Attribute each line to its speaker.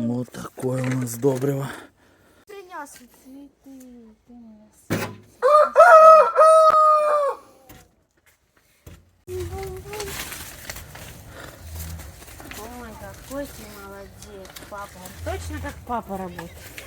Speaker 1: Вот такое у нас добриво.
Speaker 2: Принес цветы, Ой, какой ты молодец, папа. Он точно как папа работает.